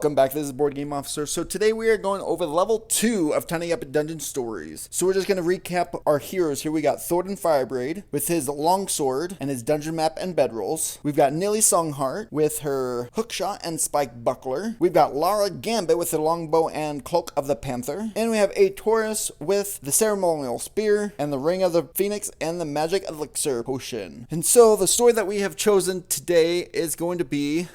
Welcome back, this is Board Game Officer. So today we are going over level 2 of Tiny Epic Dungeon Stories. So we're just going to recap our heroes here. We got Thorin Firebraid with his longsword and his dungeon map and bedrolls. We've got Nili Songheart with her hookshot and spike buckler. We've got Lara Gambit with her longbow and cloak of the panther. And we have Taurus with the ceremonial spear and the ring of the phoenix and the magic elixir potion. And so the story that we have chosen today is going to be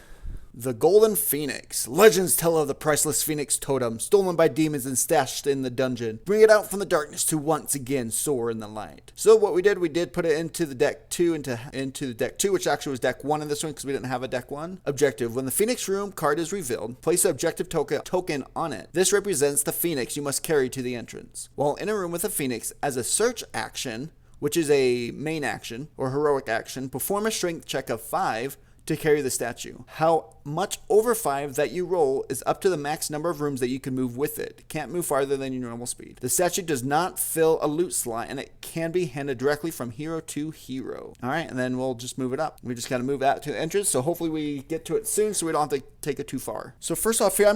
The Golden Phoenix. Legends tell of the priceless phoenix totem, stolen by demons and stashed in the dungeon. Bring it out from the darkness to once again soar in the light. So what we did put it into the deck 2, into the deck 2, which actually was deck 1 in this one because we didn't have a deck 1. Objective. When the Phoenix Room card is revealed, place an objective token on it. This represents the phoenix you must carry to the entrance. While in a room with a phoenix, as a search action, which is a main action or heroic action, perform a strength check of 5 to carry the statue. How much over 5 that you roll is up to the max number of rooms that you can move with it. Can't move farther than your normal speed. The statue does not fill a loot slot and it can be handed directly from hero to hero. Alright, and then we'll just move it up. We just gotta move that to the entrance, so hopefully we get to it soon so we don't have to take it too far. So first off here,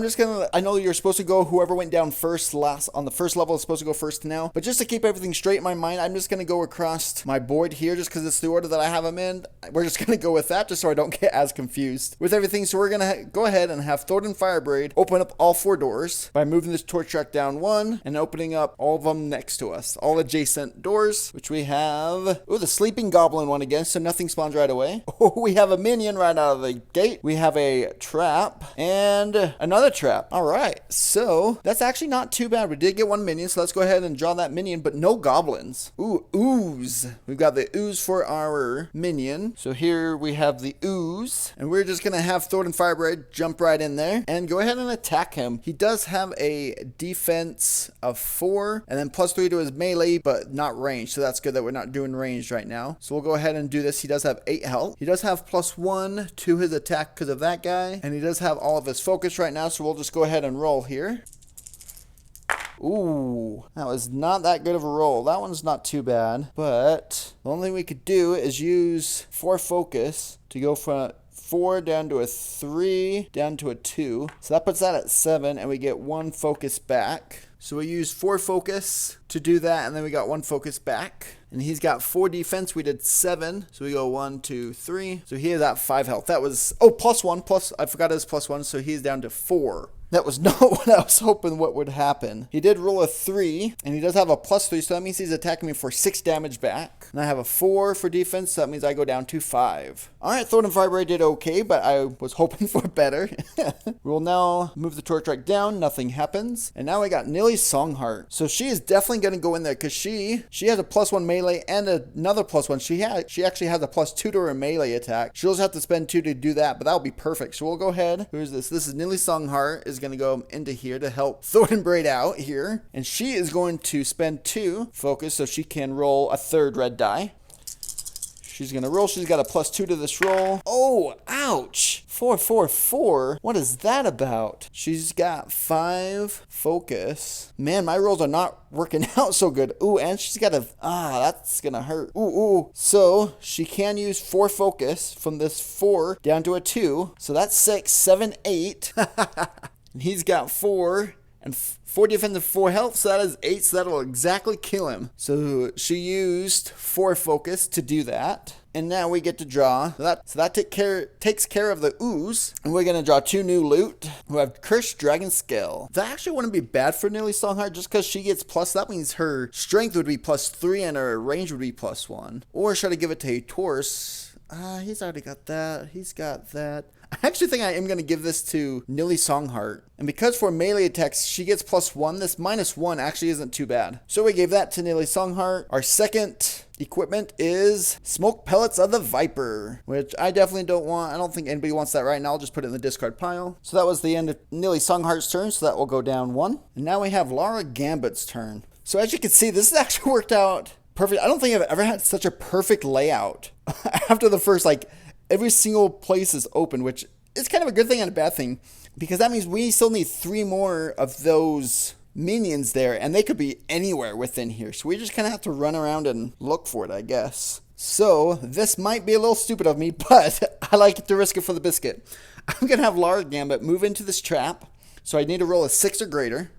I know you're supposed to go, whoever went down first on the first level is supposed to go first now, but just to keep everything straight in my mind, I'm just gonna go across my board here just because it's the order that I have them in. We're just gonna go with that just so I don't get as confused with everything. So we're gonna go ahead and have Thorin Firebraid open up all 4 doors by moving this torch track down 1 and opening up all of them next to us, all adjacent doors, which we have the sleeping goblin one again, so nothing spawns right away. We have a minion right out of the gate. We have a trap and another trap. All right, so that's actually not too bad. We did get 1 minion, so let's go ahead and draw that minion, but no goblins. Ooze. We've got the ooze for our minion. So here we have the ooze. And we're just going to have Thorin Firebraid jump right in there and go ahead and attack him. He does have a defense of 4 and then +3 to his melee, but not range. So that's good that we're not doing range right now. So we'll go ahead and do this. He does have 8 health. He does have +1 to his attack because of that guy. And he does have all of his focus right now. So we'll just go ahead and roll here. Ooh, that was not that good of a roll. That one's not too bad. But the only thing we could do is use 4 focus to go from 4 down to a 3, down to a 2. So that puts that at 7, and we get 1 focus back. So we use 4 focus to do that, and then we got 1 focus back. And he's got 4 defense. We did 7. So we go 1, 2, 3. So he is at 5 health. That was, +1. I forgot his +1, so he's down to 4. That was not what I was hoping what would happen. He did roll a 3, and he does have a +3, so that means he's attacking me for 6 damage back. And I have a 4 for defense, so that means I go down to 5. Alright, Thorin Firebraid did okay, but I was hoping for better. We'll now move the torch right down, nothing happens. And now we got Nili Songheart. So she is definitely going to go in there, because she has a +1 melee and another +1. She actually has a +2 to her melee attack. She'll just have to spend 2 to do that, but that'll be perfect. So we'll go ahead. Who's this? This is Nili Songheart. Is going to go into here to help Thorin Braid out here, and she is going to spend 2 focus so she can roll a 3rd red die. She's gonna roll. She's got a +2 to this roll. Oh, ouch. 4, 4, 4. What is that about? She's got 5 focus. Man, my rolls are not working out so good. Ooh, and she's got that's gonna hurt. Ooh. So she can use 4 focus from this 4 down to a 2. So that's 6, 7, 8. And he's got 4 and 4 defense and 4 health, so that is 8, so that'll exactly kill him. So she used 4 focus to do that. And now we get to draw. So that takes care of the ooze. And we're going to draw 2 new loot. We have Cursed Dragon Scale. That actually wouldn't be bad for Nili Songheart just because she gets that means her strength would be +3 and her range would be +1. Or should I give it to Taurus? He's already got that. He's got that. I actually think I am going to give this to Nili Songheart. And because for melee attacks, she gets +1, this -1 actually isn't too bad. So we gave that to Nili Songheart. Our second equipment is Smoke Pellets of the Viper, which I definitely don't want. I don't think anybody wants that right now. I'll just put it in the discard pile. So that was the end of Nili Songheart's turn, so that will go down 1. And now we have Lara Gambit's turn. So as you can see, this has actually worked out perfect. I don't think I've ever had such a perfect layout. After the first, every single place is open, which is kind of a good thing and a bad thing, because that means we still need 3 more of those minions there, and they could be anywhere within here. So we just kind of have to run around and look for it, I guess. So this might be a little stupid of me, but I like to risk it for the biscuit. I'm going to have Lara Gambit move into this trap. So I need to roll a 6 or greater.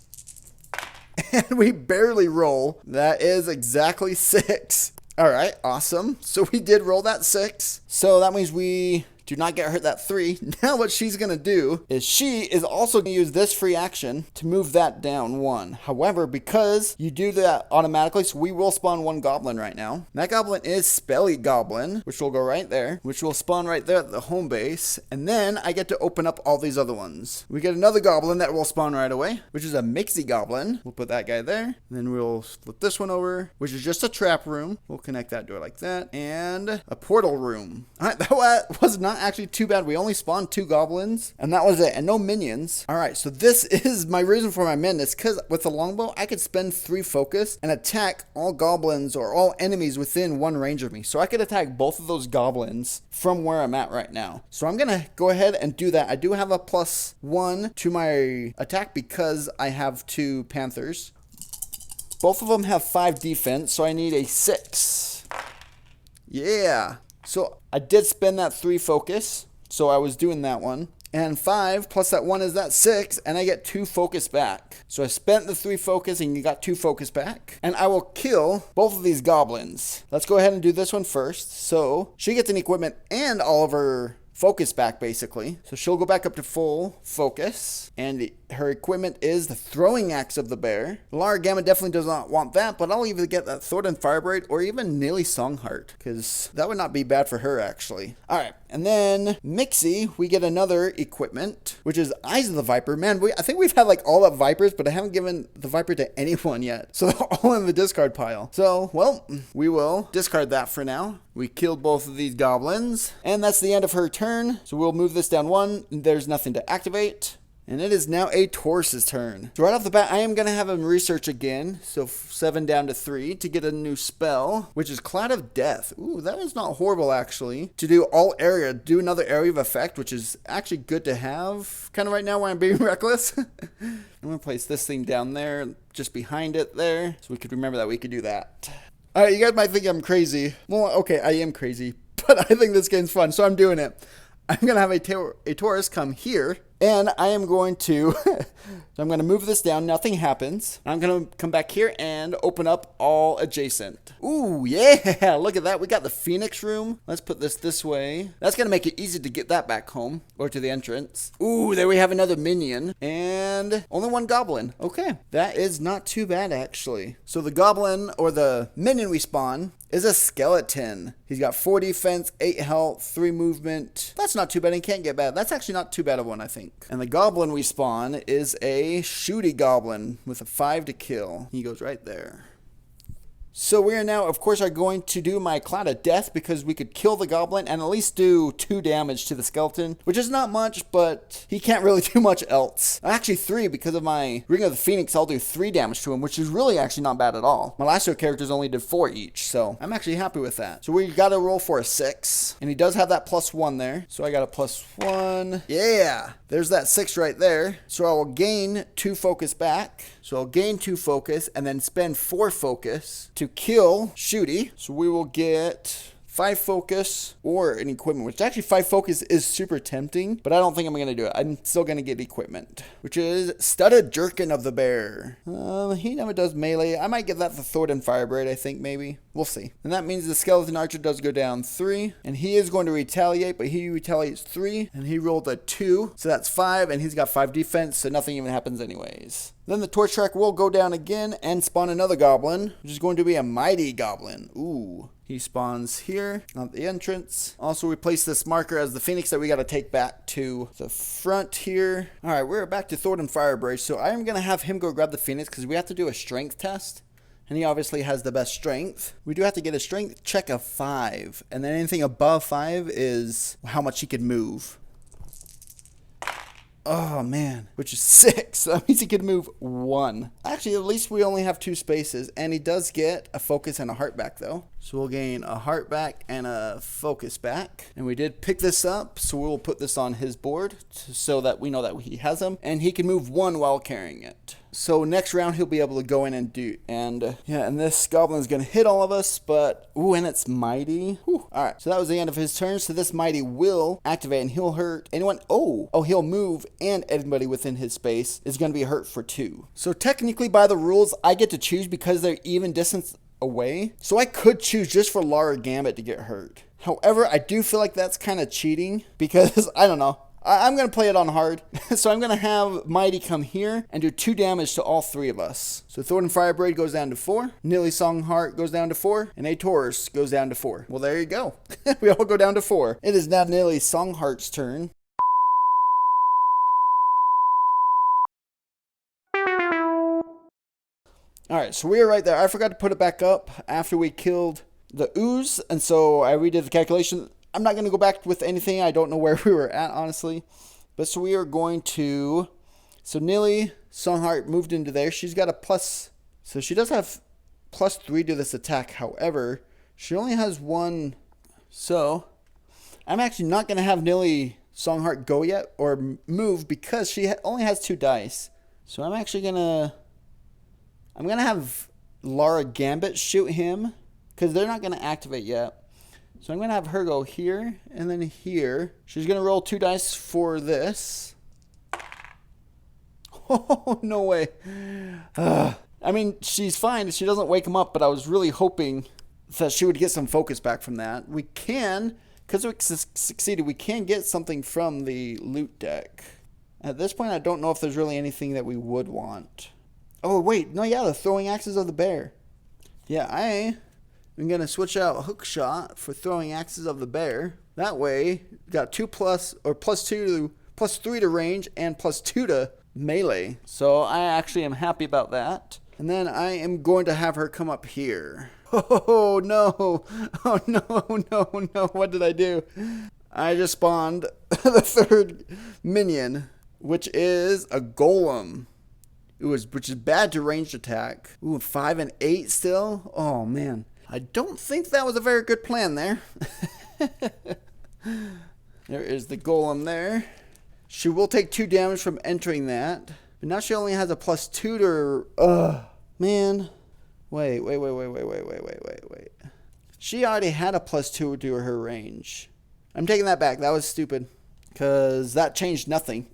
And we barely roll. That is exactly 6. All right, awesome. So we did roll that 6. So that means we do not get hurt that 3. Now what she's going to do is she is also going to use this free action to move that down 1. However, because you do that automatically, so we will spawn 1 goblin right now. That goblin is Spelly Goblin, which will go right there, which will spawn right there at the home base. And then I get to open up all these other ones. We get another goblin that will spawn right away, which is a Mixie Goblin. We'll put that guy there. And then we'll flip this one over, which is just a trap room. We'll connect that door like that. And a portal room. All right, that was not actually too bad. We only spawned 2 goblins and that was it, and no minions. All right, so this is my reason for my madness, because with the longbow I could spend 3 focus and attack all goblins or all enemies within 1 range of me. So I could attack both of those goblins from where I'm at right now. So I'm gonna go ahead and do that. I do have a +1 to my attack because I have 2 panthers. Both of them have 5 defense, so I need a 6. Yeah. So I did spend that 3 focus, so I was doing that one. And 5 plus that 1 is that 6, and I get 2 focus back. So I spent the 3 focus and you got 2 focus back. And I will kill both of these goblins. Let's go ahead and do this one first. So she gets an equipment and all of her focus back, basically. So she'll go back up to full focus, and her equipment is the throwing axe of the bear. Lara Gambit definitely does not want that, but I'll either get that Thornton Fireblade or even Nilly Songheart, because that would not be bad for her, actually. All right, and then Mixie, we get another equipment, which is Eyes of the Viper. Man, I think we've had like all the Vipers, but I haven't given the Viper to anyone yet. So they're all in the discard pile. So, well, we will discard that for now. We killed both of these goblins, and that's the end of her turn. So we'll move this down 1. There's nothing to activate. And it is now a Taurus's turn. So right off the bat, I am going to have him research again. So 7 down to 3 to get a new spell, which is Cloud of Death. Ooh, that was not horrible, actually. To do all area, do another area of effect, which is actually good to have. Kind of right now where I'm being reckless. I'm going to place this thing down there, just behind it there. So we could remember that we could do that. All right, you guys might think I'm crazy. Well, okay, I am crazy, but I think this game's fun, so I'm doing it. I'm going to have a Taurus come here, and I am going to, so I'm going to move this down, nothing happens. I'm going to come back here and open up all adjacent. Ooh, yeah, look at that. We got the Phoenix room. Let's put this way. That's going to make it easy to get that back home, or to the entrance. Ooh, there we have another minion, and only 1 goblin. Okay, that is not too bad, actually. So the goblin, or the minion we spawn, is a skeleton. He's got 4 defense, 8 health, 3 movement. That's not too bad. He can't get bad. That's actually not too bad of one, I think. And the goblin we spawn is a shooty goblin with a 5 to kill. He goes right there. So we are now, of course, are going to do my Cloud of Death, because we could kill the goblin and at least do 2 damage to the skeleton, which is not much, but he can't really do much else. Actually 3, because of my Ring of the Phoenix, I'll do 3 damage to him, which is really actually not bad at all. My last 2 characters only did 4 each, so I'm actually happy with that. So we got to roll for a 6, and he does have that +1 there, so I got a +1. Yeah, there's that 6 right there. So I will gain 2 focus back. So I'll gain 2 focus and then spend 4 focus to kill Shooty. So we will get 5 focus or an equipment, which actually 5 focus is super tempting, but I don't think I'm going to do it. I'm still going to get equipment, which is Studded Jerkin of the Bear. He never does melee. I might get that for Thornton Fireblade, I think, maybe. We'll see. And that means the Skeleton Archer does go down 3, and he is going to retaliate, but he retaliates 3, and he rolled a 2, so that's 5, and he's got 5 defense, so nothing even happens anyways. Then the Torch Track will go down again and spawn another goblin, which is going to be a Mighty Goblin. Ooh. He spawns here at the entrance. Also, we place this marker as the Phoenix that we got to take back to the front here. All right, we're back to Thornton Fireblade. So I am going to have him go grab the Phoenix because we have to do a strength test. And he obviously has the best strength. We do have to get a strength check of 5. And then anything above 5 is how much he can move. Oh, man. Which is 6. That means he could move 1. Actually, at least we only have 2 spaces. And he does get a focus and a heart back, though. So we'll gain a heart back and a focus back. And we did pick this up, so we'll put this on his board so that we know that he has them. And he can move 1 while carrying it. So next round he'll be able to go in and do, and yeah, and this goblin is gonna hit all of us, but ooh, and it's mighty. Whew. All right, so that was the end of his turn. So this mighty will activate, and he'll hurt anyone. Oh, he'll move, and anybody within his space is gonna be hurt for 2. So technically, by the rules, I get to choose because they're even distance away. So I could choose just for Lara Gambit to get hurt. However, I do feel like that's kind of cheating because I don't know. I'm going to play it on hard. So I'm going to have Mighty come here and do 2 damage to all 3 of us. So Thornton Fireblade goes down to 4. Nilly Songheart goes down to 4. And A Taurus goes down to 4. Well, there you go. We all go down to 4. It is now Nilly Songheart's turn. Alright, so we are right there. I forgot to put it back up after we killed the ooze. And so I redid the calculation. I'm not going to go back with anything. I don't know where we were at, honestly. But so we are going to... So Nilly Songheart moved into there. She's got a plus... So she does have +3 to this attack. However, she only has 1... So, I'm actually not going to have Nilly Songheart go yet or move because she only has 2 dice. So I'm actually going to... I'm going to have Lara Gambit shoot him because they're not going to activate yet. So I'm going to have her go here and then here. She's going to roll 2 dice for this. Oh, no way. I mean, she's fine if she doesn't wake him up, but I was really hoping that she would get some focus back from that. We can, because we succeeded, we can get something from the loot deck. At this point, I don't know if there's really anything that we would want. Oh, wait. No, yeah, the throwing axes of the bear. Yeah, I'm going to switch out Hookshot for throwing axes of the bear. That way, got 2 plus, or +2 to, +3 to range and +2 to melee. So I actually am happy about that. And then I am going to have her come up here. Oh, no. Oh, no. What did I do? I just spawned the 3rd minion, which is a golem. Which is bad to ranged attack. Ooh, 5 and 8 still? Oh, man. I don't think that was a very good plan there. There is the golem there. She will take 2 damage from entering that. But now she only has a +2 to her. Man. Wait. She already had a +2 to her range. I'm taking that back. That was stupid. Because that changed nothing.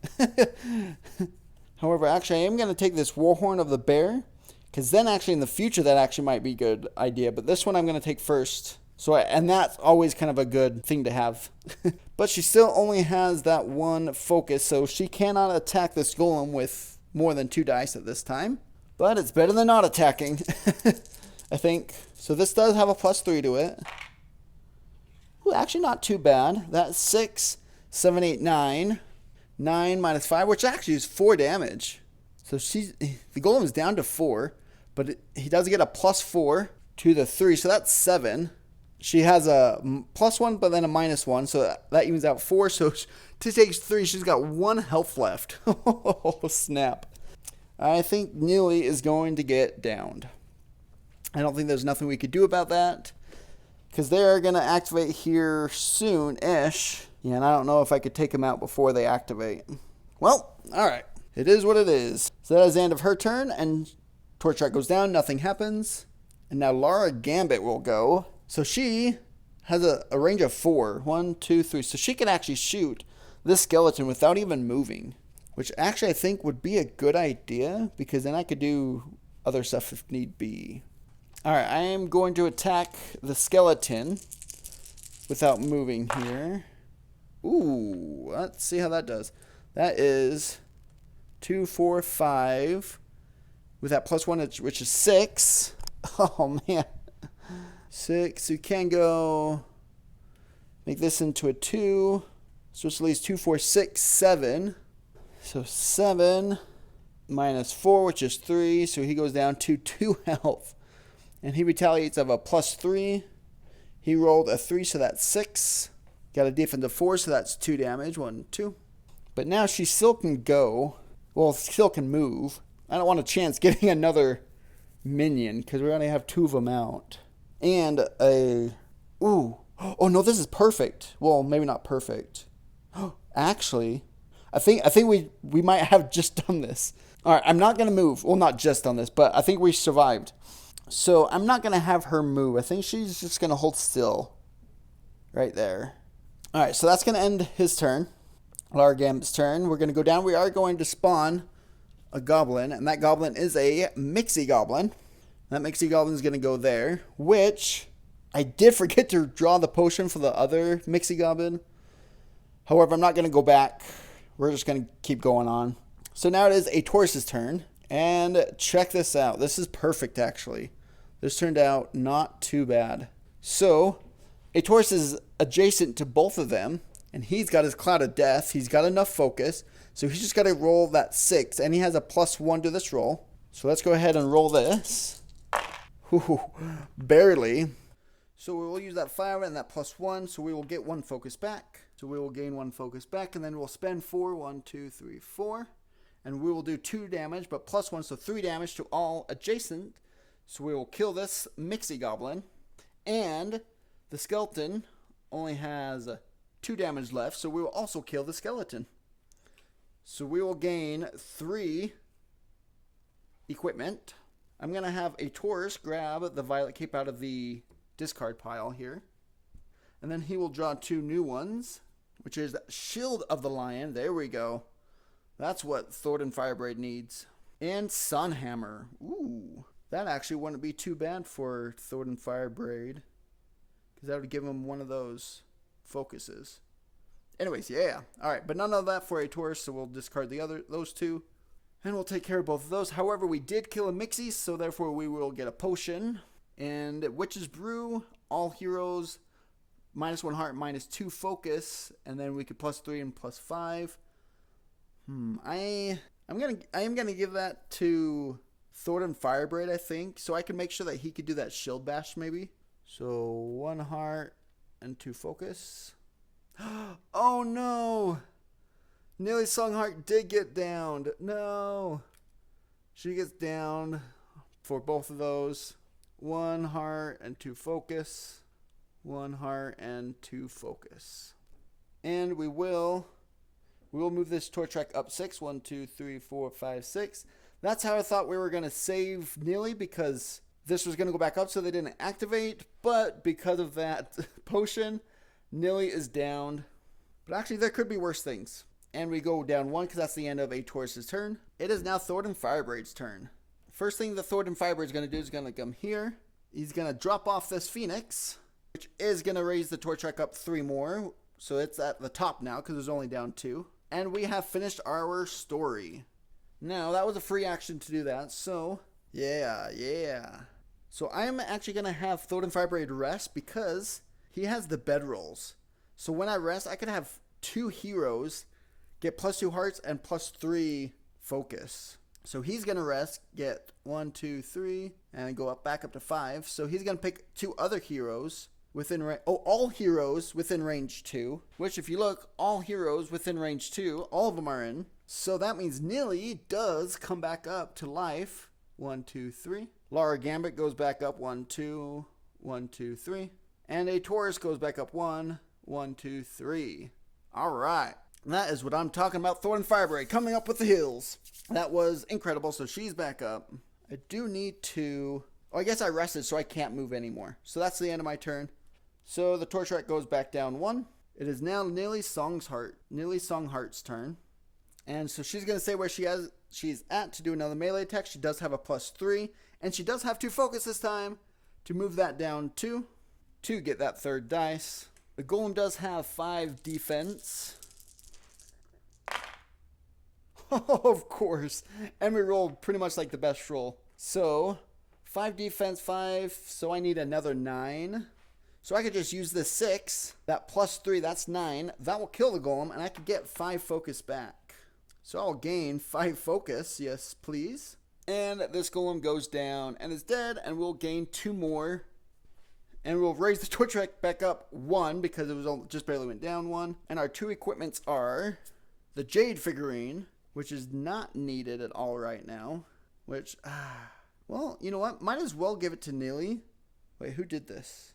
However, actually, I am going to take this Warhorn of the Bear. Because then actually in the future, that actually might be a good idea. But this one I'm going to take first. And that's always kind of a good thing to have. But she still only has that 1 focus. So she cannot attack this golem with more than 2 dice at this time. But it's better than not attacking, I think. So this does have a +3 to it. Ooh, actually not too bad. That's 6, 7, 8, 9. 9 minus 5, which actually is 4 damage. So the golem is down to 4, but he does get a +4 to the 3, so that's 7. She has a +1, but then a -1, so that evens out 4. So to take 3, she's got 1 health left. Oh, snap. I think Nilly is going to get downed. I don't think there's nothing we could do about that, because they're going to activate here soon-ish. Yeah, and I don't know if I could take them out before they activate. Well, alright. It is what it is. So that is the end of her turn, and Torchlight goes down, nothing happens. And now Lara Gambit will go. So she has a range of 4. 1, 2, 3. So she can actually shoot this skeleton without even moving. Which actually I think would be a good idea, because then I could do other stuff if need be. Alright, I am going to attack the skeleton without moving here. Ooh, let's see how that does. That is 2, 4, 5. With that +1, which is 6. Oh, man. 6. So you can go make this into a 2. So it's at least 2, 4, 6, 7. So 7 minus 4, which is 3. So he goes down to 2 health. And he retaliates of a +3. He rolled a 3, so that's 6. Got a defense of 4, so that's 2 damage. 1, 2. But now she still can go. Well, still can move. I don't want a chance getting another minion, because we only have 2 of them out. And a... Ooh. Oh, no, this is perfect. Well, maybe not perfect. Actually, I think we might have just done this. All right, I'm not going to move. Well, not just on this, but I think we survived. So I'm not going to have her move. I think she's just going to hold still right there. All right, so that's going to end his turn. Lara Gambit's turn. We're going to go down. We are going to spawn a goblin, and that goblin is a Mixie Goblin. That Mixie Goblin is going to go there, which I did forget to draw the potion for the other Mixie Goblin. However, I'm not going to go back. We're just going to keep going on. So now it is a Taurus's turn, and check this out. This is perfect, actually. This turned out not too bad. So a Taurus is adjacent to both of them, and he's got his Cloud of Death. He's got enough focus, so he's just got to roll that 6, and he has a +1 to this roll. So let's go ahead and roll this. Ooh, barely. So we will use that 5 and that +1, so we will get 1 focus back. So we will gain 1 focus back, and then we'll spend 4. 1, 2, 3, 4. And we will do 2 damage, but +1, so 3 damage to all adjacent. So we will kill this Mixie Goblin. And the skeleton only has 2 damage left, so we will also kill the skeleton. So we will gain 3 equipment. I'm going to have a Taurus grab the Violet Cape out of the discard pile here. And then he will draw 2 new ones, which is Shield of the Lion. There we go. That's what Thornton Firebraid needs. And Sunhammer. Ooh, that actually wouldn't be too bad for Thornton Firebraid, because that would give him one of those focuses. Anyways, yeah. All right, but none of that for a Taurus, so we'll discard those 2. And we'll take care of both of those. However, we did kill a Mixie, so therefore we will get a potion. And Witch's Brew, all heroes, -1 heart, -2 focus, and then we could +3 and +5. I am gonna give that to Thornton Firebraid, I think, so I can make sure that he could do that shield bash maybe. So 1 heart and 2 focus. Oh no! Nilly Songheart did get downed. No. She gets downed for both of those. 1 heart and 2 focus. 1 heart and 2 focus. And we will move this torch track up 6. 1, 2, 3, 4, 5, 6. That's how I thought we were going to save Nilly, because this was going to go back up so they didn't activate. But because of that potion, Nilly is downed. But actually, there could be worse things. And we go down 1 because that's the end of a Taurus's turn. It is now Thornton Firebraid's turn. First thing that Thornton Firebraid is going to do is going to come here. He's going to drop off this Phoenix, which is going to raise the torch track up 3 more. So it's at the top now because it's only down 2. And we have finished our story. Now, that was a free action to do that. So, yeah. So I'm actually going to have Thornton Firebraid rest because he has the bedrolls. So when I rest, I could have 2 heroes get +2 hearts and +3 focus. So he's going to rest, get 1, 2, 3, and go back up to 5. So he's going to pick 2 other heroes within range. Oh, all heroes within range 2. Which, if you look, all heroes within range 2, all of them are in. So that means Nilly does come back up to life. 1, 2, 3. Lara Gambit goes back up 1, 2, 1, 2, 3. And a Taurus goes back up 1, 1, 2, 3. All right. That is what I'm talking about. Thornton Firebraid coming up with the hills. That was incredible. So she's back up. I do need to... Oh, I guess I rested, so I can't move anymore. So that's the end of my turn. So the torch rack goes back down 1. It is now Nilly Songheart's turn. And so she's going to say where she's at to do another melee attack. She does have a +3. And she does have 2 focus this time to move that down 2 to get that 3rd dice. The golem does have 5 defense. Oh, of course. And we rolled pretty much like the best roll. So, 5 defense, 5. So I need another 9. So I could just use this 6. That +3, that's 9. That will kill the golem, and I could get 5 focus back. So I'll gain 5 focus. Yes, please. And this golem goes down and is dead, and we'll gain 2 more. And we'll raise the torch rack back up 1 because it was just barely went down 1. And our 2 equipments are the Jade figurine, which is not needed at all right now. Which, well, you know what? Might as well give it to Nilly. Wait, who did this?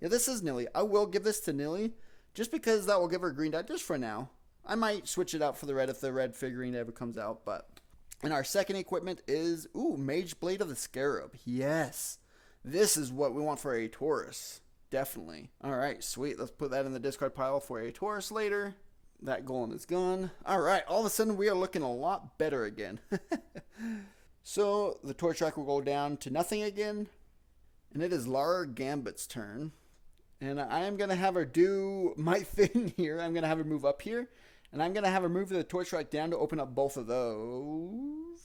Yeah, this is Nilly. I will give this to Nilly just because that will give her green dye just for now. I might switch it out for the red if the red figurine ever comes out, but And our second equipment is, Mage Blade of the Scarab. Yes. This is what we want for a Taurus. Definitely. Alright, sweet. Let's put that in the discard pile for a Taurus later. That golem is gone. Alright, all of a sudden we are looking a lot better again. So the torch rack will go down to nothing again. And it is Lara Gambit's turn. And I am going to have her do my thing here. I'm going to have her move up here. And I'm going to have her move the torch rack down to open up both of those.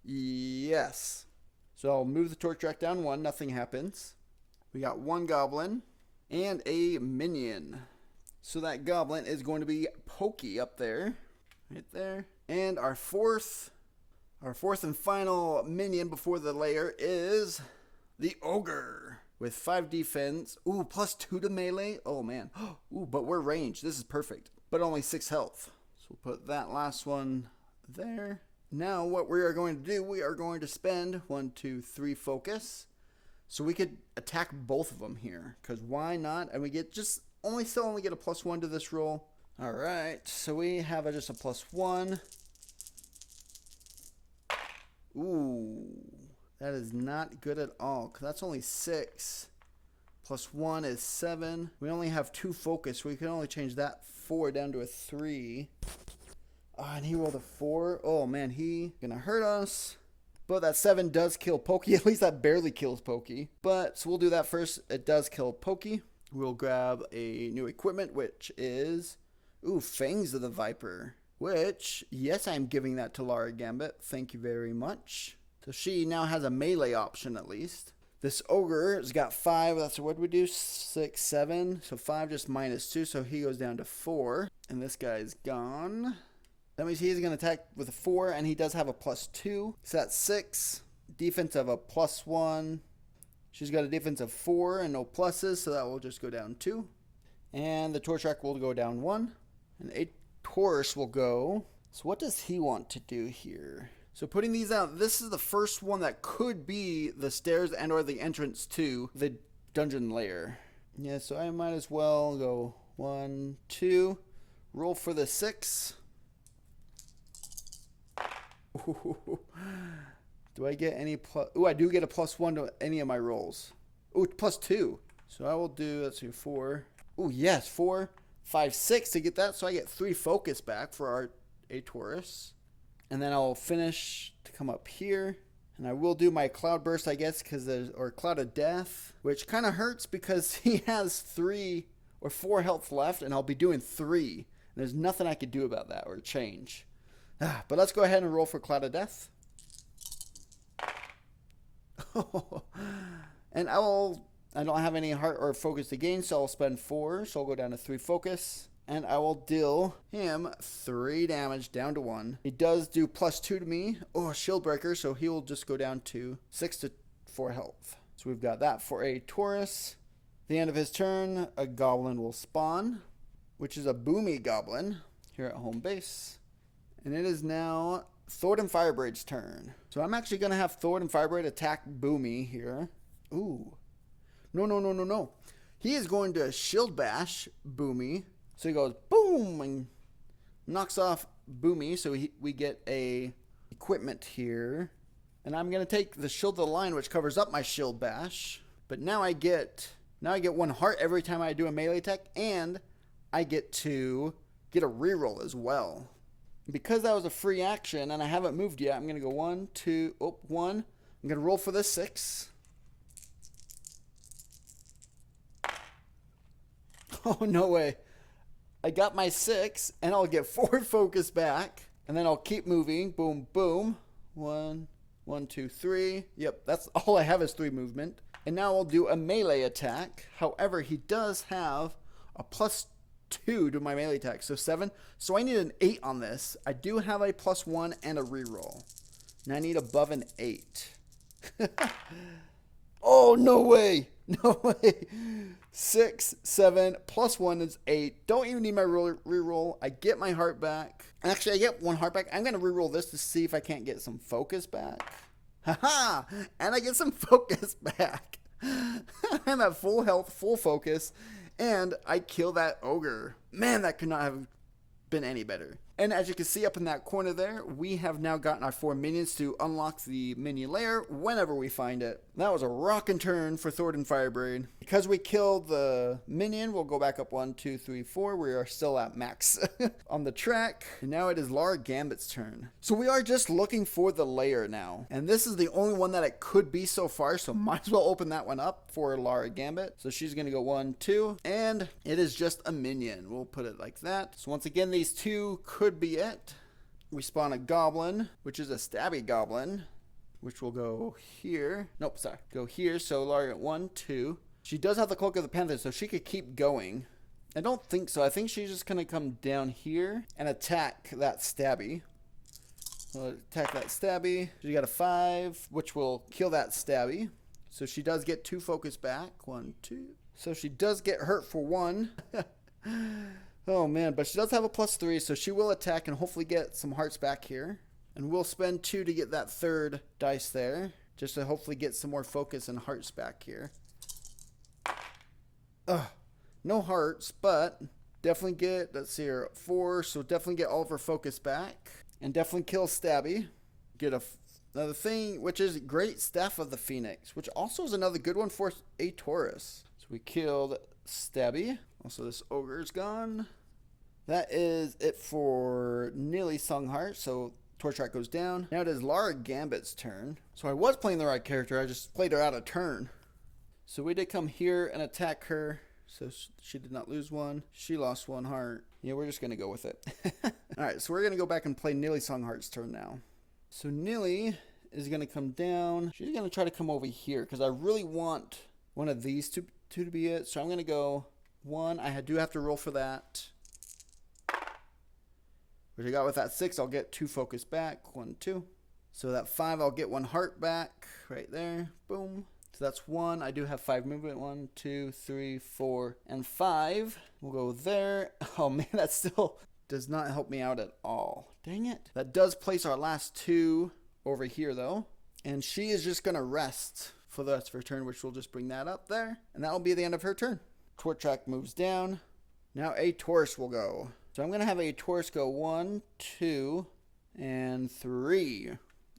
Yes. So I'll move the torch rack down one. Nothing happens. We got one goblin and a minion. So that goblin is going to be Pokey up there. Right there. And our fourth and final minion before the lair is the Ogre with 5 defense. +2 to melee. Oh, man. But we're ranged. This is perfect. But only 6 health. So we'll put that last one there. Now what we are going to do, we are going to spend 1, 2, 3 focus. So we could attack both of them here. Because why not? And we get still only get a +1 to this roll. Alright. So we have just a +1. That is not good at all, because that's only 6. +1 is 7. We only have 2 focus, so we can only change that 4 down to a 3. And he rolled a 4. Oh, man, he gonna hurt us. But that 7 does kill Pokey. At least that barely kills Pokey. But, so we'll do that first. It does kill Pokey. We'll grab a new equipment, which is, Fangs of the Viper. Which, yes, I'm giving that to Lara Gambit. Thank you very much. So she now has a melee option at least. This Ogre has got 5. That's what we do. 6, 7. So 5 just -2. So he goes down to 4. And this guy's gone. That means he's going to attack with a 4. And he does have a +2. So that's 6. Defense of a +1. She's got a defense of 4 and no pluses. So that will just go down 2. And the torch rack will go down 1. And a Taurus will go. So what does he want to do here? So putting these out, this is the first one that could be the stairs and or the entrance to the dungeon lair. Yeah, so I might as well go 1, 2. Roll for the 6. Do I get any plus? I do get a +1 to any of my rolls. +2. So I will do, let's see, 4. Yes, 4, 5, 6 to get that. So I get 3 focus back for a Taurus. And then I'll finish to come up here. And I will do my Cloud Burst, I guess, or Cloud of Death, which kind of hurts because he has 3 or 4 health left, and I'll be doing 3. And there's nothing I could do about that or change. But let's go ahead and roll for Cloud of Death. And I don't have any heart or focus to gain, so I'll spend 4. So I'll go down to 3 focus. And I will deal him 3 damage down to 1. He does do +2 to me. Shield breaker, so he will just go down to 6 to 4 health. So we've got that for a Taurus. At the end of his turn, a goblin will spawn, which is a Boomy goblin here at home base. And it is now Thornton Firebraid's turn. So I'm actually going to have Thornton Firebraid attack Boomy here. No. He is going to Shield Bash Boomy. So he goes boom and knocks off Boomy. So we get a equipment here. And I'm going to take the Shield of the Lion, which covers up my Shield Bash. But now I get 1 heart every time I do a melee attack. And I get to get a reroll as well. Because that was a free action and I haven't moved yet, I'm going to go 1, 2, 1. I'm going to roll for the 6. Oh, no way. I got my 6, and I'll get 4 focus back. And then I'll keep moving. Boom, boom. 1, 2, 3. Yep, that's all I have is 3 movement. And now I'll do a melee attack. However, he does have a +2 to my melee attack. So 7. So I need an 8 on this. I do have a +1 and a reroll. And I need above an 8. Oh, no way. No way. 6, 7, +1 is 8. Don't even need my reroll. I get my heart back. Actually, I get 1 heart back. I'm going to reroll this to see if I can't get some focus back. Haha! And I get some focus back. I'm at full health, full focus, and I kill that ogre. Man, that could not have been any better. And as you can see up in that corner there, we have now gotten our 4 minions to unlock the minion lair whenever we find it. That was a rockin' turn for Thornton Firebraid. Because we killed the minion, we'll go back up 1, 2, 3, 4. We are still at max on the track. And now it is Lara Gambit's turn. So we are just looking for the lair now. And this is the only one that it could be so far, so might as well open that one up for Lara Gambit. So she's gonna go 1, 2, and it is just a minion. We'll put it like that. So once again, these two could be it. We spawn a goblin, which is a stabby goblin, which will go here. Nope, sorry, go here. So Lara at 1, 2. She does have the Cloak of the Panther, so she could keep going. I don't think so. I think she's just gonna come down here and attack that stabby. We'll attack that stabby. She got a 5, which will kill that stabby. So she does get 2 focus back. 1, 2. So she does get hurt for 1. Oh man, but she does have a +3, so she will attack and hopefully get some hearts back here. And we'll spend 2 to get that 3rd dice there, just to hopefully get some more focus and hearts back here. No hearts, but definitely get, let's see here, 4, so definitely get all of her focus back. And definitely kill Stabby. Get another thing, which is Great Staff of the Phoenix, which also is another good one for a Taurus. So we killed Stabby. Also, this ogre's gone. That is it for Nili Songheart. So torch track goes down. Now it is Lara Gambit's turn. So I was playing the right character. I just played her out of turn. So we did come here and attack her. So she did not lose 1. She lost 1 heart. Yeah, we're just going to go with it. Alright, so we're going to go back and play Nili Songheart's turn now. So Nili is going to come down. She's going to try to come over here because I really want one of these two to be it. So I'm going to go 1. I do have to roll for that. Which I got with that 6, I'll get 2 focus back. 1, 2. So that 5, I'll get 1 heart back right there. Boom. So that's 1. I do have 5 movement. 1, 2, 3, 4, and 5. We'll go there. Oh man, that still does not help me out at all. Dang it. That does place our last 2 over here though. And she is just going to rest for the rest of her turn, which will just bring that up there. And that will be the end of her turn. Torch track moves down. Now a Taurus will go. So I'm going to have a Taurus go 1, 2, and 3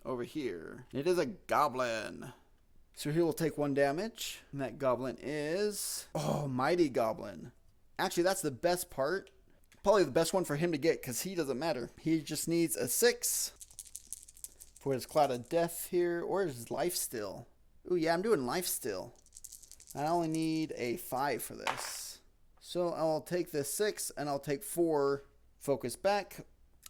over here. It is a goblin. So he will take 1 damage. And that goblin is... oh, Mighty Goblin. Actually, that's the best part. Probably the best one for him to get because he doesn't matter. He just needs a 6 for his Cloud of Death here. Or his Life Steal. Ooh, yeah, I'm doing Life Steal. I only need a 5 for this. So I'll take this 6 and I'll take 4 focus back.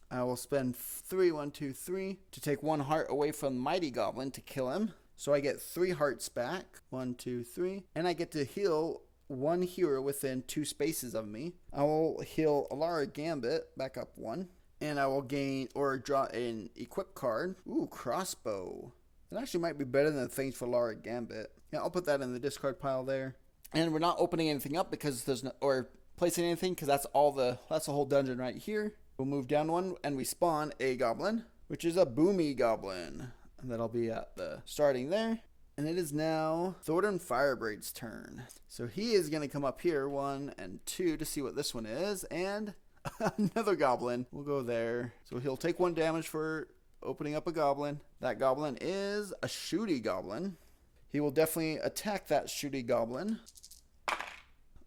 I will spend 3, 1, 2, 3 to take 1 heart away from Mighty Goblin to kill him. So I get 3 hearts back. 1, 2, 3. And I get to heal 1 hero within 2 spaces of me. I will heal Lara Gambit back up 1. And I will gain or draw an equip card. Ooh, crossbow. That actually might be better than the things for Lara Gambit. Yeah, I'll put that in the discard pile there. And we're not opening anything up because there's no, or placing anything because that's the whole dungeon right here. We'll move down 1 and we spawn a goblin, which is a Boomy Goblin. And that'll be at the starting there. And it is now Thornton Firebraid's turn. So he is going to come up here 1 and 2 to see what this one is. And another goblin will go there. So he'll take 1 damage for opening up a goblin. That goblin is a Shooty Goblin. He will definitely attack that Shooty Goblin.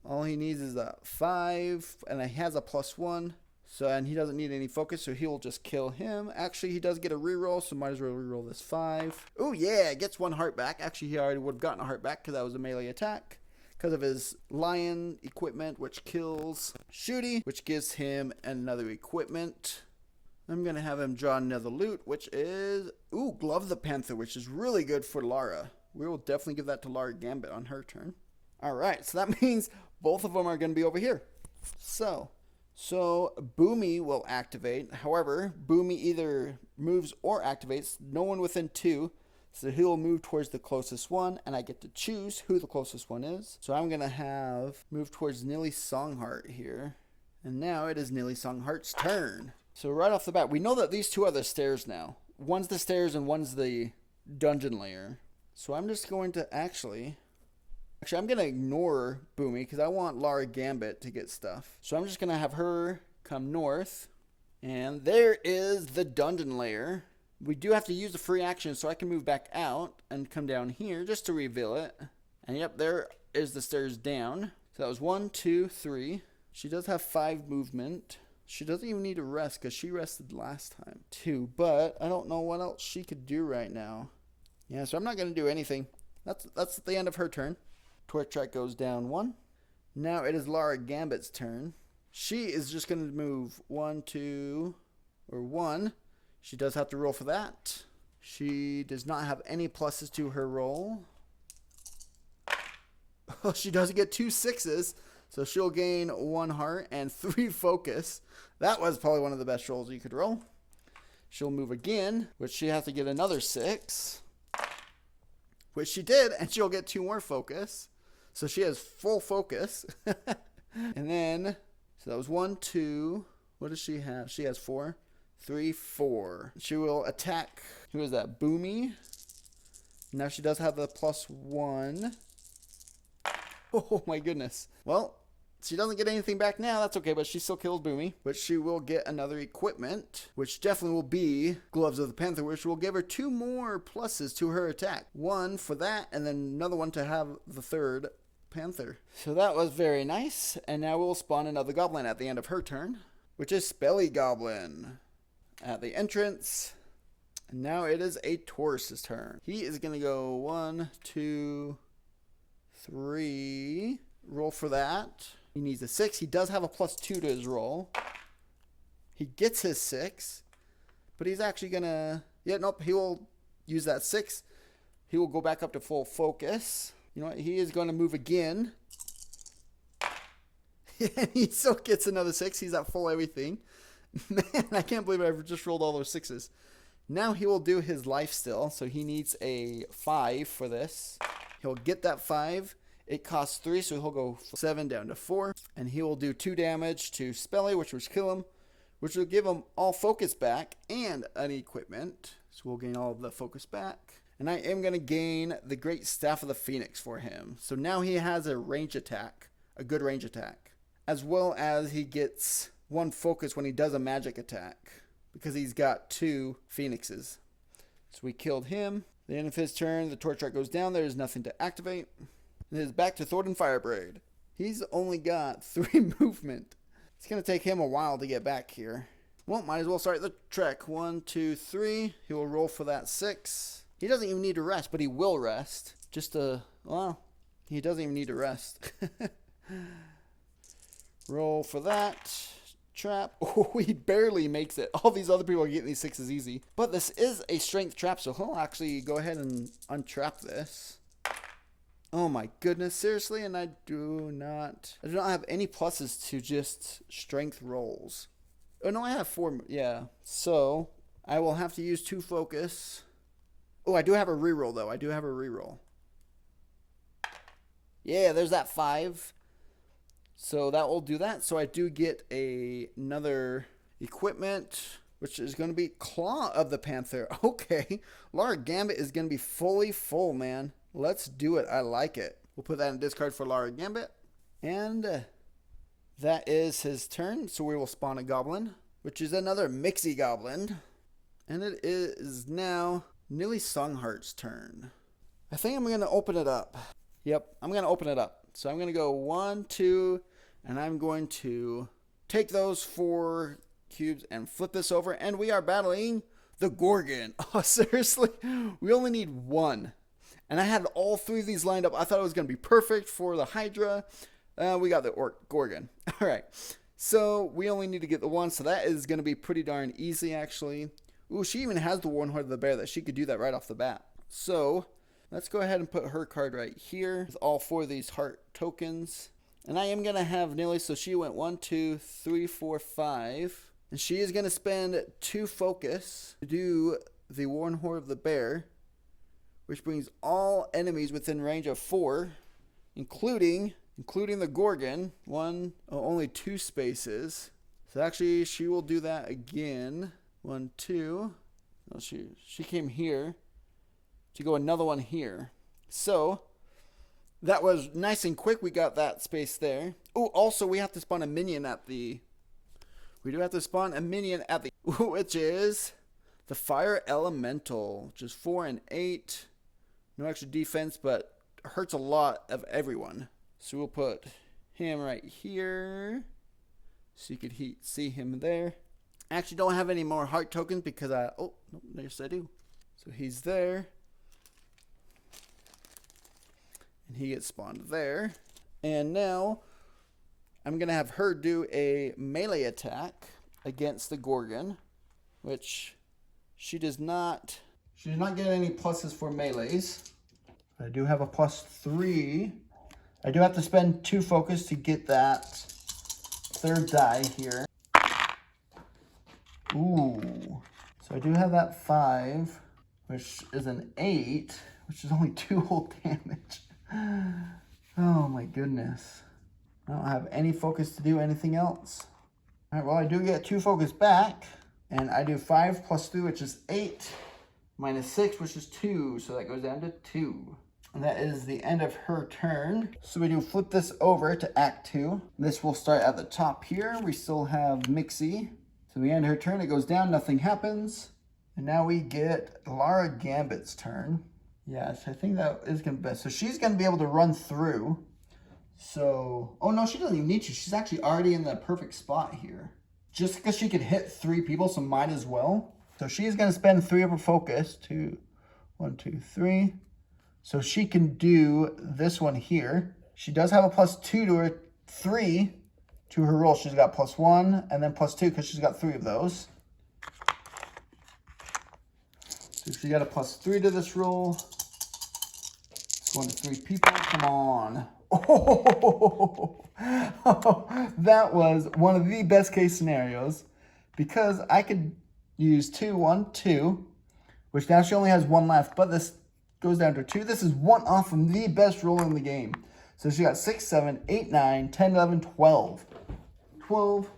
All he needs is a 5, and he has a +1. So, and he doesn't need any focus, so he will just kill him. Actually, he does get a reroll, so might as well reroll this 5. Oh yeah, gets 1 heart back. Actually, he already would have gotten a heart back because that was a melee attack. Because of his lion equipment, which kills Shooty, which gives him another equipment. I'm going to have him draw another loot, which is, ooh, Glove the Panther, which is really good for Lara. We will definitely give that to Lara Gambit on her turn. Alright, so that means both of them are going to be over here. So Boomy will activate. However, Boomy either moves or activates. No one within 2. So he'll move towards the closest one, and I get to choose who the closest one is. So I'm going to have move towards Nili Songheart here. And now it is Nili Songheart's turn. So right off the bat, we know that these 2 are the stairs now. One's the stairs and one's the dungeon layer. So I'm just going to Actually, I'm going to ignore Boomy because I want Lara Gambit to get stuff. So I'm just going to have her come north. And there is the dungeon layer. We do have to use the free action, so I can move back out and come down here just to reveal it. And yep, there is the stairs down. So that was 1, 2, 3. She does have 5 movement. She doesn't even need to rest because she rested last time. 2, but I don't know what else she could do right now. Yeah, so I'm not going to do anything. That's the end of her turn. Torch track goes down 1. Now it is Laura Gambit's turn. She is just going to move 1, 2, or 1. She does have to roll for that. She does not have any pluses to her roll. Oh, she does get 2 6s, so she'll gain 1 heart and 3 focus. That was probably one of the best rolls you could roll. She'll move again, which she has to get another 6, which she did, and she'll get 2 more focus. So she has full focus. And then, so that was 1, 2. What does she have? She has 4. 3, 4. She will attack. Who is that? Boomy. Now she does have the +1. Oh my goodness. Well, she doesn't get anything back now. That's okay, but she still kills Boomy. But she will get another equipment, which definitely will be Gloves of the Panther, which will give her 2 more pluses to her attack. 1 for that, and then another one to have the 3rd Panther. So that was very nice. And now we'll spawn another goblin at the end of her turn, which is Spelly Goblin. At the entrance. And now it is a Taurus's turn. He is going to go 1, 2, 3. Roll for that. He needs a 6. He does have a +2 to his roll. He gets his 6. But he's actually going to... Yeah, nope. He will use that 6. He will go back up to full focus. You know what? He is going to move again. And he still gets another 6. He's at full everything. Man, I can't believe I just rolled all those 6s. Now he will do his life still, so he needs a 5 for this. He'll get that 5. It costs 3, so he'll go 7 down to 4. And he will do 2 damage to Spelly, which will kill him, which will give him all focus back and an equipment. So we'll gain all of the focus back. And I am going to gain the Great Staff of the Phoenix for him. So now he has a range attack, a good range attack, as well as he gets 1 focus when he does a magic attack, because he's got 2 phoenixes. So we killed him. At the end of his turn, the torch rack goes down. There is nothing to activate. And it is back to Thornton Firebraid. He's only got 3 movement. It's going to take him a while to get back here. Well, might as well start the trek. 1, 2, 3. He will roll for that 6. He doesn't even need to rest, but he will rest. Well, he doesn't even need to rest. Roll for that. Trap. Oh, he barely makes it. All these other people are getting these 6s easy. But this is a strength trap, so he'll actually go ahead and untrap this. Oh my goodness, seriously? And I do not have any pluses to just strength rolls. Oh no, I have 4. Yeah. So I will have to use 2 focus. Oh, I do have a reroll though. I do have a reroll. Yeah, there's that 5. So that will do that. So I do get another equipment, which is going to be Claw of the Panther. Okay. Laura Gambit is going to be fully full, man. Let's do it. I like it. We'll put that in discard for Laura Gambit. And that is his turn. So we will spawn a goblin, which is another Mixie Goblin. And it is now Nilly Songheart's turn. I think I'm going to open it up. Yep, I'm going to open it up. So I'm going to go 1, 2, and I'm going to take those 4 cubes and flip this over. And we are battling the Gorgon. Oh, seriously? We only need 1. And I had all 3 of these lined up. I thought it was going to be perfect for the Hydra. We got the Gorgon. All right. So we only need to get the 1. So that is going to be pretty darn easy, actually. Ooh, she even has the Warlord of the Bear that she could do that right off the bat. So let's go ahead and put her card right here with all 4 of these heart tokens. And I am going to have Nilly, so she went 1, 2, 3, 4, 5. And she is going to spend 2 focus to do the Warlord of the Bear, which brings all enemies within range of 4, including the Gorgon. Only 2 spaces. So actually, she will do that again. 1, 2. Oh, she came here to go another one here. So that was nice and quick. We got that space there. Oh, also we have to spawn a minion at the we do have to spawn a minion at the, which is the Fire Elemental, which is 4 and 8. No extra defense, but hurts a lot of everyone. So we'll put him right here, so you could see him there. I actually don't have any more heart tokens because oh, no, yes I do. So he's there. And he gets spawned there. And now I'm going to have her do a melee attack against the Gorgon, which she does not get any pluses for melees. I do have a +3. I do have to spend 2 focus to get that 3rd die here. Ooh. So I do have that 5, which is an 8, which is only 2 whole damage. Oh my goodness. I don't have any focus to do anything else. Alright, well I do get 2 focus back. And I do 5 + 3, which is 8. -6, which is 2. So that goes down to 2. And that is the end of her turn. So we do flip this over to Act 2. This will start at the top here. We still have Mixie. So we end her turn. It goes down. Nothing happens. And now we get Lara Gambit's turn. Yes, I think that is going to be best. So she's going to be able to run through. So, oh no, she doesn't even need to. She's actually already in the perfect spot here. Just because she could hit 3 people, so might as well. So she's going to spend 3 of her focus. 1, 2, 3. So she can do this one here. She does have a +2 to her 3 to her roll. She's got +1 and then +2 because she's got 3 of those. So she got a +3 to this roll. It's 1 to 3 people. Come on. Oh, that was one of the best case scenarios because I could use 2, 1, 2, which now she only has 1 left, but this goes down to 2. This is 1 off from the best roll in the game. So she got 6, 7, 8, 9, 10, 11, 12. 12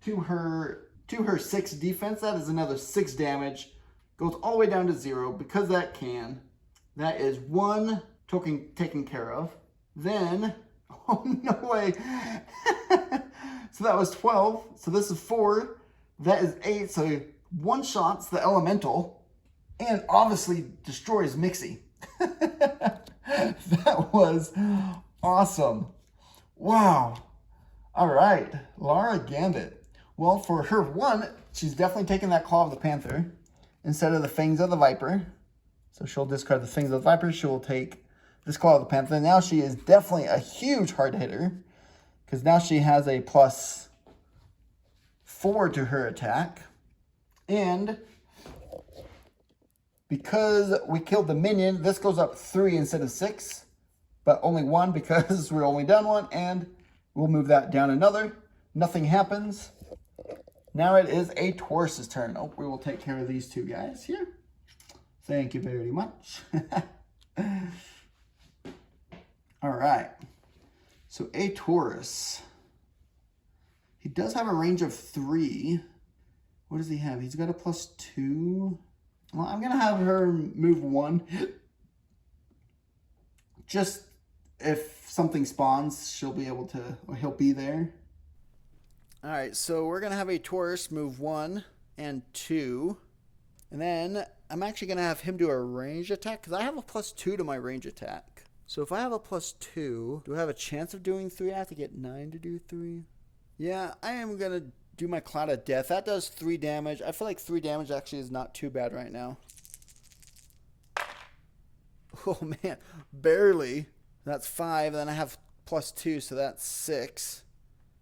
to her 6 defense. That is another 6 damage. Goes all the way down to 0 because that can. That is 1 token taken care of. Then, oh no way. So that was 12. So this is 4. That is 8. So 1 shots the elemental and obviously destroys Mixie. That was awesome. Wow. All right, Lara Gambit. Well, for her 1, she's definitely taking that Claw of the Panther instead of the Fangs of the Viper. So she'll discard the Fangs of the Viper. She will take this Claw of the Panther. Now she is definitely a huge hard hitter because now she has a +4 to her attack. And because we killed the minion, this goes up 3 instead of 6, but only 1 because we're only done 1, and we'll move that down another. Nothing happens. Now it is a Taurus's turn. Oh, we will take care of these 2 guys here. Thank you very much. All right. So a Taurus. He does have a range of 3. What does he have? He's got a +2. Well, I'm going to have her move 1. Just if something spawns, she'll be able to, or he'll be there. All right, so we're going to have a Taurus move 1 and 2. And then I'm actually going to have him do a range attack because I have a +2 to my range attack. So if I have a +2, do I have a chance of doing 3? I have to get 9 to do 3. Yeah, I am going to do my Cloud of Death. That does 3 damage. I feel like 3 damage actually is not too bad right now. Oh man, barely. That's 5. Then I have +2, so that's 6,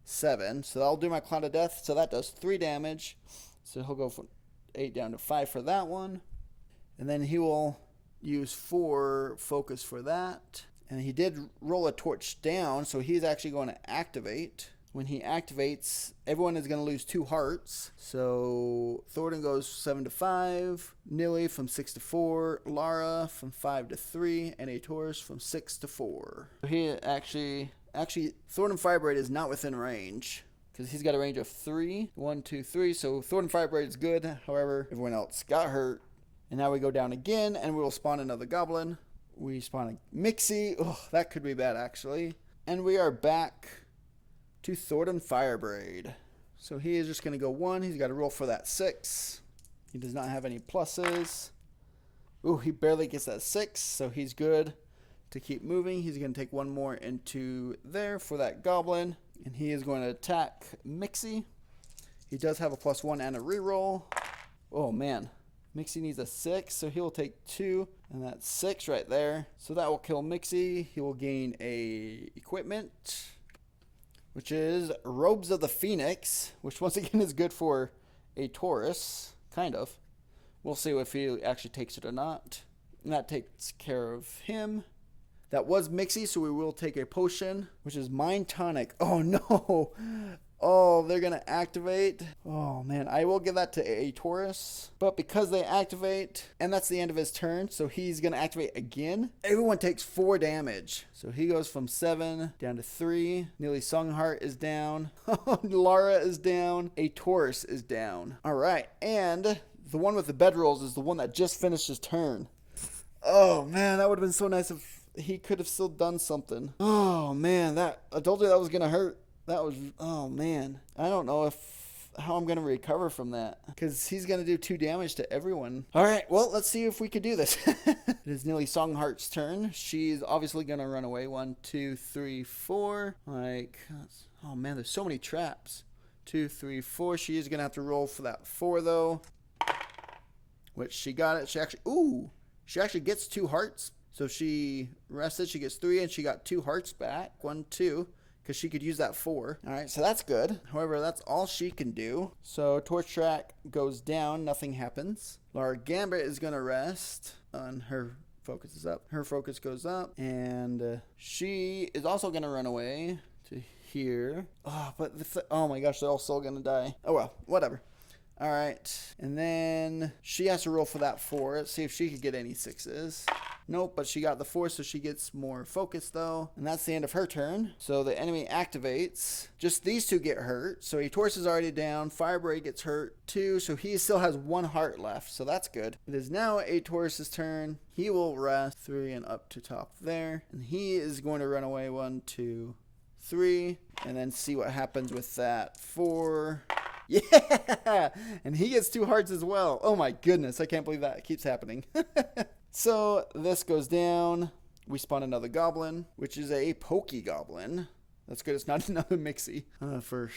7. So I'll do my Cloud of Death. So that does 3 damage. So he'll go from 8 down to 5 for that one. And then he will use 4 focus for that. And he did roll a torch down, so he's actually going to activate. When he activates, everyone is going to lose 2 hearts. So Thornton goes 7 to 5, Nilly from 6 to 4, Lara from 5 to 3, and a Taurus from 6 to 4. He actually Thornton Fireblade is not within range because he's got a range of 3. 1, 2, 3. So Thornton Fireblade is good. However, everyone else got hurt. And now we go down again, and we will spawn another goblin. We spawn a Mixie. Oh, that could be bad, actually. And we are back to Thornton Fireblade. So he is just going to go 1. He's got to roll for that 6. He does not have any pluses. Ooh, he barely gets that 6, so he's good to keep moving. He's going to take 1 more into there for that goblin. And he is going to attack Mixie. He does have a +1 and a reroll. Oh, man. Mixie needs a 6, so he will take 2. And that's 6 right there. So that will kill Mixie. He will gain a equipment, which is Robes of the Phoenix, which once again is good for a Taurus. Kind of. We'll see if he actually takes it or not. And that takes care of him. That was Mixie, so we will take a potion, which is Mind Tonic. Oh, no. Oh, they're going to activate. Oh, man. I will give that to a Taurus. But because they activate, and that's the end of his turn, so he's going to activate again. Everyone takes 4 damage. So he goes from 7 down to 3. Neely Songheart is down. Lara is down. A Taurus is down. All right. And the one with the bedrolls is the one that just finished his turn. Oh, man. That would have been so nice if he could have still done something. Oh, man. I told you that was going to hurt. That was, oh man. I don't know how I'm going to recover from that. Because he's going to do 2 damage to everyone. Alright, well, let's see if we could do this. It is Neely Songheart's turn. She's obviously going to run away. 1, 2, 3, 4. Like, oh man, there's so many traps. 2, 3, 4. She is going to have to roll for that 4 though. Which she got it. She actually gets 2 hearts. So she rested. She gets 3 and she got 2 hearts back. 1, 2. Because she could use that 4. Alright, so that's good. However, that's all she can do. So Torch Track goes down. Nothing happens. Lara Gambit is going to rest. And her focus is up. Her focus goes up. And she is also going to run away to here. Oh, but oh my gosh, they're all still going to die. Oh well, whatever. Alright, and then she has to roll for that 4. Let's see if she could get any 6s. Nope, but she got the 4, so she gets more focus though. And that's the end of her turn. So the enemy activates. Just these 2 get hurt. So a Taurus is already down. Firebraid gets hurt too, so he still has 1 heart left. So that's good. It is now a Taurus's turn. He will rest 3 and up to top there. And he is going to run away 1, 2, 3. And then see what happens with that 4. Yeah! And he gets 2 hearts as well. Oh my goodness, I can't believe that keeps happening. So this goes down. We spawn another goblin, which is a Pokey Goblin. That's good. It's not another Mixie. For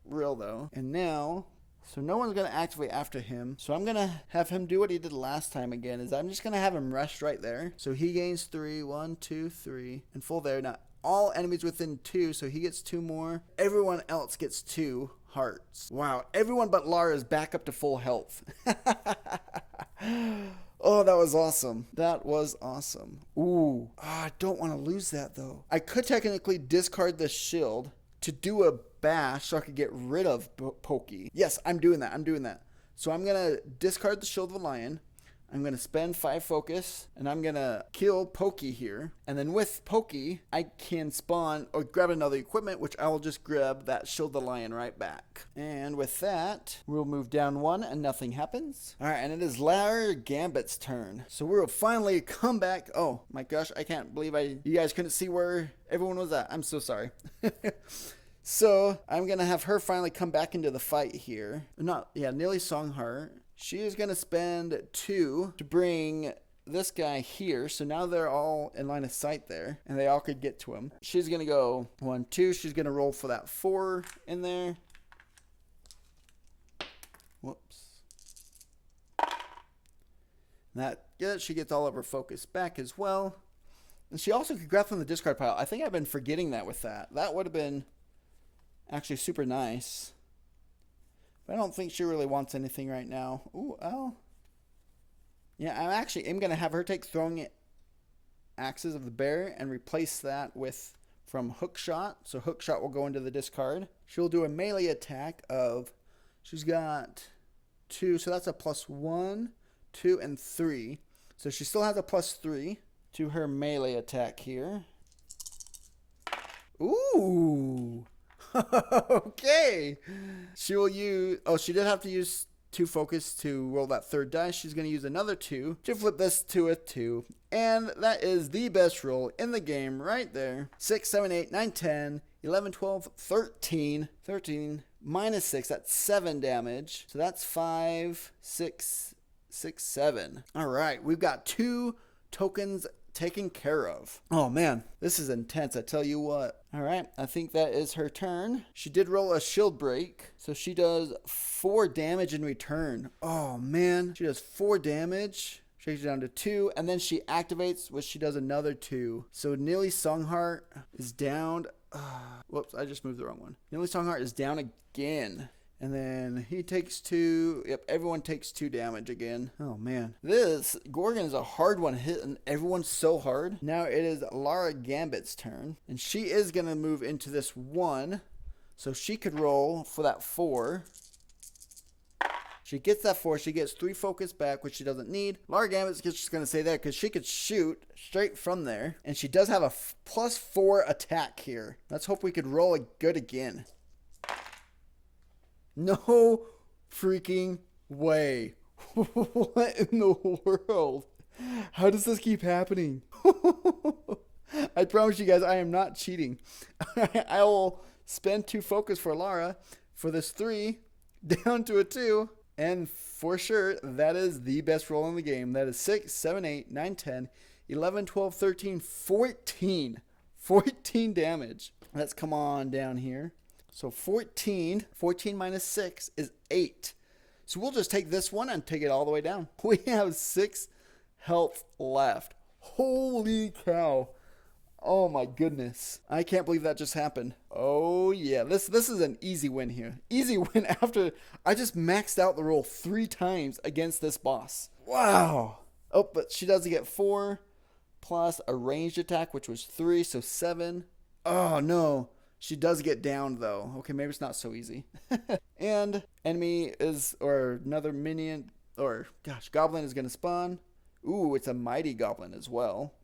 real though. And now, so no one's going to activate after him. So I'm going to have him do what he did last time again. Is I'm just going to have him rest right there. So he gains 3. 1, 2, 3. And full there. Now all enemies within 2. So he gets 2 more. Everyone else gets 2 hearts. Wow. Everyone but Lara is back up to full health. Oh, that was awesome. That was awesome. Ooh. I don't want to lose that, though. I could technically discard the shield to do a bash so I could get rid of Pokey. Yes, I'm doing that. I'm doing that. So I'm going to discard the Shield of the Lion. I'm going to spend 5 focus, and I'm going to kill Pokey here. And then with Pokey, I can spawn or grab another equipment, which I will just grab that Shield of the Lion right back. And with that, we'll move down 1, and nothing happens. All right, and it is Lara Gambit's turn. So we'll finally come back. Oh, my gosh, I can't believe you guys couldn't see where everyone was at. I'm so sorry. So I'm going to have her finally come back into the fight here. Neely Songheart. She is going to spend 2 to bring this guy here. So now they're all in line of sight there. And they all could get to him. She's going to go 1, 2. She's going to roll for that 4 in there. Whoops. That good. She gets all of her focus back as well. And she also could grab from the discard pile. I think I've been forgetting that with that. That would have been actually super nice. But I don't think she really wants anything right now. Ooh, oh. Yeah, I'm going to have her take Throwing Axes of the Bear and replace that with from Hookshot. So Hookshot will go into the discard. She'll do a melee attack of, she's got 2, so that's a +1, 2, and 3. So she still has a +3 to her melee attack here. Ooh. Okay. She will use, she did have to use 2 focus to roll that 3rd dice. She's going to use another 2 to flip this to a 2. And that is the best roll in the game right there. 6, 7, 8, 9, 10, 11, 12, 13. 13 minus 6, that's 7 damage. So that's 5, 6, 6, 7. All right, we've got 2 tokens taken care of. Oh man, this is intense, I tell you what. All right, I think that is her turn. She did roll a shield break, so she does 4 damage in return. Oh man, she does 4 damage. Shakes it down to 2, and then she activates, which she does another 2. So Nili Songheart is down. Whoops, I just moved the wrong one. Nili Songheart is down again. And then he takes 2. Yep, everyone takes 2 damage again. Oh, man. This Gorgon is a hard one hit, and everyone's so hard. Now it is Lara Gambit's turn. And she is going to move into this 1. So she could roll for that 4. She gets that 4. She gets 3 focus back, which she doesn't need. Lara Gambit's just going to stay there because she could shoot straight from there. And she does have a +4 attack here. Let's hope we could roll it good again. No freaking way. What in the world? How does this keep happening? I promise you guys, I am not cheating. I will spend 2 focus for Lara for this 3 down to a 2. And for sure, that is the best roll in the game. That is 6, 7, 8, 9, 10, 11, 12, 13, 14. 14 damage. Let's come on down here. So 14 minus 6 is 8. So we'll just take this one and take it all the way down. We have 6 health left. Holy cow. Oh my goodness. I can't believe that just happened. Oh yeah, this is an easy win here. Easy win after I just maxed out the roll 3 times against this boss. Wow. Oh, but she does get 4 plus a ranged attack, which was 3, so 7. Oh no. She does get downed though. Okay, maybe it's not so easy. And enemy is, or another minion, or gosh, goblin is going to spawn. Ooh, it's a mighty goblin as well.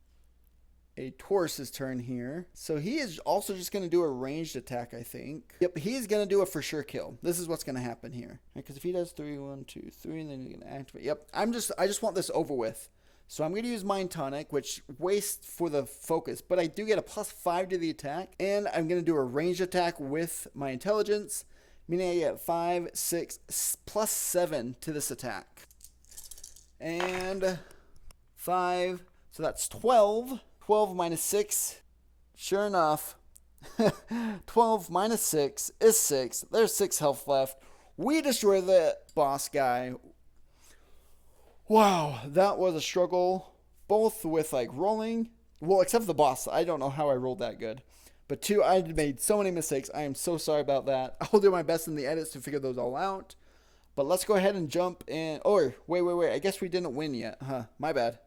A Taurus's turn here. So he is also just going to do a ranged attack, I think. Yep, he's going to do a for sure kill. This is what's going to happen here. Because if he does 3, 1, 2, 3, and then he's going to activate. Yep, I just want this over with. So I'm going to use Mind Tonic, which wastes for the focus, but I do get a +5 to the attack. And I'm going to do a ranged attack with my intelligence, meaning I get 5, 6, +7 to this attack. And 5, so that's 12. 12 minus 6, sure enough, 12 minus 6 is 6. There's 6 health left. We destroy the boss guy. Wow, that was a struggle, both with like rolling. Well, except for the boss. I don't know how I rolled that good. But 2, I made so many mistakes. I am so sorry about that. I'll do my best in the edits to figure those all out. But let's go ahead and jump in. Or, wait. I guess we didn't win yet. My bad.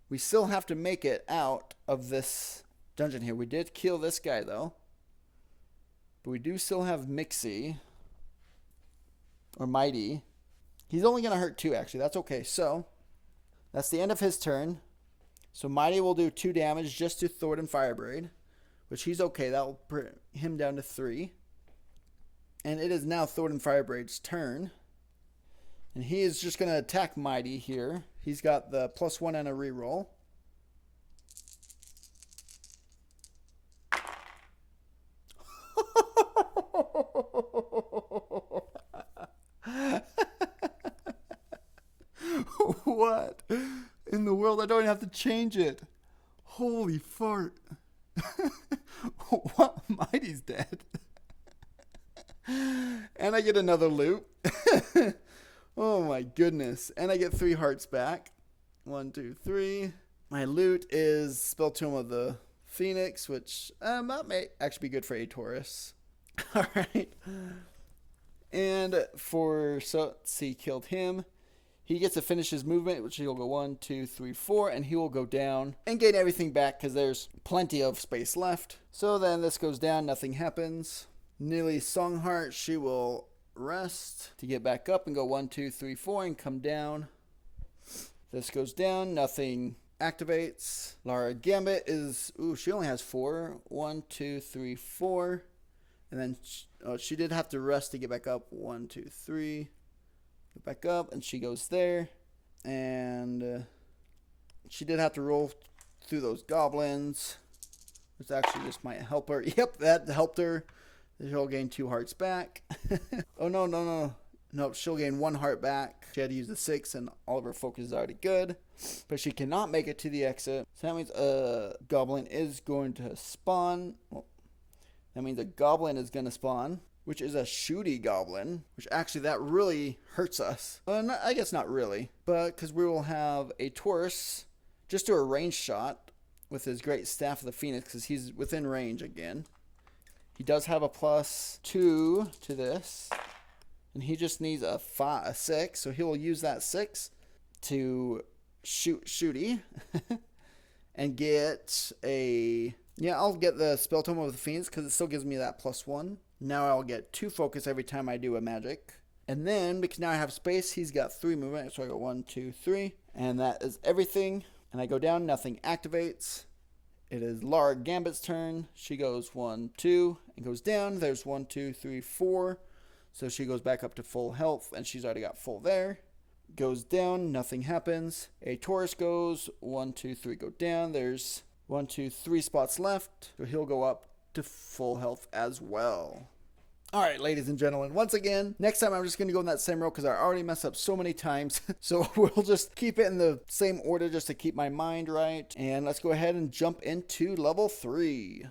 We still have to make it out of this dungeon here. We did kill this guy, though. But we do still have Mixie. Or Mighty. He's only going to hurt 2, actually. That's okay. So, that's the end of his turn. So, Mighty will do 2 damage just to Thord and Fireblade. Which he's okay. That will bring him down to 3. And it is now Thord and Fireblade's turn. And he is just going to attack Mighty here. He's got the +1 and a reroll. What in the world? I don't even have to change it. Holy fart. What? Mighty's dead. And I get another loot. Oh my goodness. And I get 3 hearts back. 1, 2, 3. My loot is Spell Tomb of the Phoenix, which that may actually be good for a Taurus. Alright. And he killed him. He gets to finish his movement, which he'll go 1, 2, 3, 4, and he will go down and gain everything back because there's plenty of space left. So then this goes down, nothing happens. Nili Songheart, she will rest to get back up and go 1, 2, 3, 4 and come down. This goes down, nothing activates. Lara Gambit is, she only has 4. 1, 2, 3, 4. And then she did have to rest to get back up. 1, 2, 3. Get back up, and she goes there. And she did have to roll through those goblins, which actually just might help her. Yep, that helped her She'll gain 2 hearts back. Oh, no, no, no. Nope, she'll gain 1 heart back. She had to use the 6, and all of her focus is already good. But she cannot make it to the exit. So that means a goblin is going to spawn. Well, that means a goblin is going to spawn, which is a shooty goblin. Which actually, that really hurts us. I guess not really. But because we will have a Taurus just do a range shot with his great Staff of the Phoenix, because he's within range again. He does have a +2 to this. And he just needs a 6, so he will use that 6 to shoot Shooty. And get a... Yeah, I'll get the Spell Tome of the Phoenix, because it still gives me that +1. Now I'll get 2 focus every time I do a magic. And then, because now I have space, he's got 3 movement. So I go 1, 2, 3. And that is everything. And I go down, nothing activates. It is Lara Gambit's turn. She goes 1, 2, and goes down. There's 1, 2, 3, 4. So she goes back up to full health, and she's already got full there. Goes down, nothing happens. A Taurus goes 1, 2, 3, go down. There's 1, 2, 3 spots left. So he'll go up to full health as well. Alright, ladies and gentlemen, once again, next time I'm just going to go in that same row because I already messed up so many times. So we'll just keep it in the same order just to keep my mind right. And let's go ahead and jump into level 3.